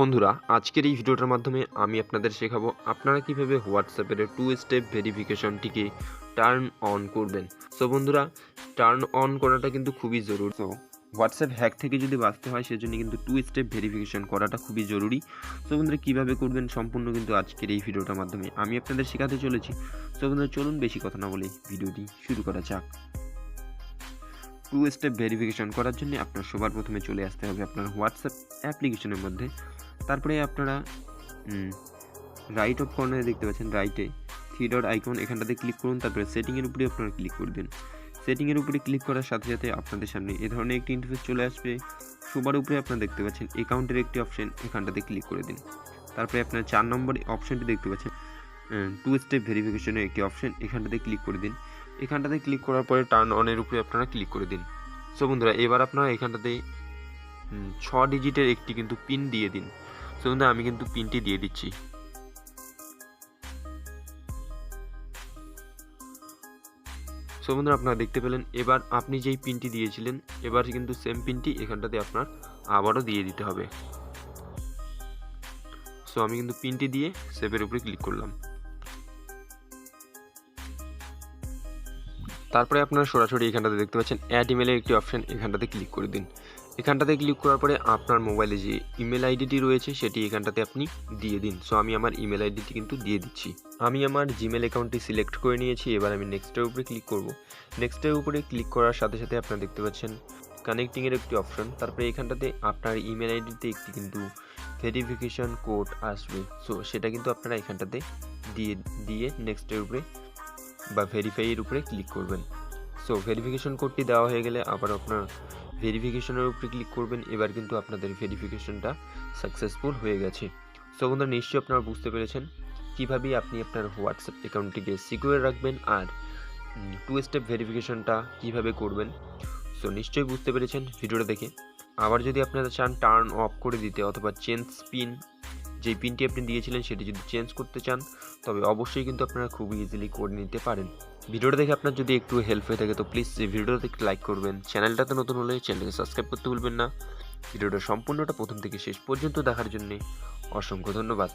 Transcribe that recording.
বন্ধুরা, আজকের এই ভিডিওটার মাধ্যমে আমি আপনাদের শেখাবো আপনারা কিভাবে হোয়াটসঅ্যাপের 2 স্টেপ ভেরিফিকেশনটিকে টার্ন অন করবেন। সো বন্ধুরা, টার্ন অন করাটা কিন্তু খুবই জরুরি। সো হোয়াটসঅ্যাপ হ্যাক থেকে যদি বাঁচতে হয় সেজন্য কিন্তু 2 স্টেপ ভেরিফিকেশন করাটা খুবই জরুরি। সো বন্ধুরা, কীভাবে করবেন সম্পূর্ণ কিন্তু আজকের এই ভিডিওটার মাধ্যমে আমি আপনাদের শেখাতে চলেছি। সো বন্ধুরা, চলুন বেশি কথা না বলে ভিডিওটি শুরু করা যাক। 2 স্টেপ ভেরিফিকেশন করার জন্য আপনার সবার প্রথমে চলে আসতে হবে আপনার হোয়াটসঅ্যাপ অ্যাপ্লিকেশনের মধ্যে। তারপরে আপনারা রাইট অফ কর্নারে দেখতে পাচ্ছেন, রাইটে 3 ডট আইকন, এখানটাতে ক্লিক করুন। তারপরে সেটিংয়ের উপরে আপনারা ক্লিক করে দিন। সেটিংয়ের উপরে ক্লিক করার সাথে সাথে আপনাদের সামনে এ ধরনের একটি ইন্টারফেস চলে আসবে। সবার উপরে আপনারা দেখতে পাচ্ছেন অ্যাকাউন্টের একটি অপশন, এখানটাতে ক্লিক করে দিন। তারপরে আপনার 4 নম্বর অপশনটি দেখতে পাচ্ছেন 2 স্টেপ ভেরিফিকেশনের একটি অপশন, এখানটাতে ক্লিক করে দিন। এখানটাতে ক্লিক করার পরে টার্ন অনের উপরে আপনারা ক্লিক করে দিন। সো বন্ধুরা, এবার আপনারা এখানটাতে 6 ডিজিটের একটি কিন্তু পিন দিয়ে দিন। সো বন্ধুরা, আমি কিন্তু পিনটি দিয়ে দিচ্ছি। সো বন্ধুরা, আপনারা দেখতে পেলেন এবার আপনি যেই পিনটি দিয়েছিলেন এবার কিন্তু সেম পিনটি এখানটাতে আপনার আবারও দিয়ে দিতে হবে। সো আমি কিন্তু পিনটি দিয়ে সেভের উপরে ক্লিক করলাম। তারপরে আপনারা সরাসরি এখানটাতে দেখতে পাচ্ছেন অ্যাড ইমেলের একটি অপশন, এখানটাতে ক্লিক করে দিন। এখানটাতে ক্লিক করার পরে আপনার মোবাইলে যে ইমেল আইডিটি রয়েছে সেটি এখানটাতে আপনি দিয়ে দিন। সো আমি আমার ইমেল আইডিটি কিন্তু দিয়ে দিচ্ছি। আমি আমার জিমেল অ্যাকাউন্টটি সিলেক্ট করে নিয়েছি। এবার আমি নেক্সটের উপরে ক্লিক করব। নেক্সটের উপরে ক্লিক করার সাথে সাথে আপনারা দেখতে পাচ্ছেন কানেক্টিংয়ের একটি অপশন। তারপরে এখানটাতে আপনার ইমেল আইডিতে একটি কিন্তু ভেরিফিকেশন কোড আসবে। সো সেটা কিন্তু আপনারা এখানটাতে দিয়ে নেক্সটের উপরে বা ভেরিফাইয়ের উপরে ক্লিক করবেন। সো ভেরিফিকেশন কোডটি দেওয়া হয়ে গেলে আবার আপনার ভেরিফিকেশনের উপরে ক্লিক করবেন। এবার কিন্তু আপনাদের ভেরিফিকেশনটা সাকসেসফুল হয়ে গেছে। সো বন্ধুরা, নিশ্চয়ই আপনারা বুঝতে পেরেছেন কীভাবে আপনি আপনার হোয়াটসঅ্যাপ অ্যাকাউন্টটিকে সিকিউর রাখবেন আর 2 স্টেপ ভেরিফিকেশনটা কীভাবে করবেন। সো নিশ্চয়ই বুঝতে পেরেছেন ভিডিওটা দেখে। আবার যদি আপনারা চান টার্ন অফ করে দিতে অথবা চেঞ্জ পিন, যেই পিনটি আপনি দিয়েছিলেন সেটি যদি চেঞ্জ করতে চান তবে অবশ্যই কিন্তু আপনারা খুব ইজিলি করে নিতে পারেন। ভিডিওটা দেখে আপনার যদি একটু হেল্প হয়ে থাকে তো প্লিজ ভিডিওটাতে একটু লাইক করবেন। চ্যানেলটাতে নতুন হলে চ্যানেলকে সাবস্ক্রাইব করতে ভুলবেন না। ভিডিওটা সম্পূর্ণটা প্রথম থেকে শেষ পর্যন্ত দেখার জন্য অসংখ্য ধন্যবাদ।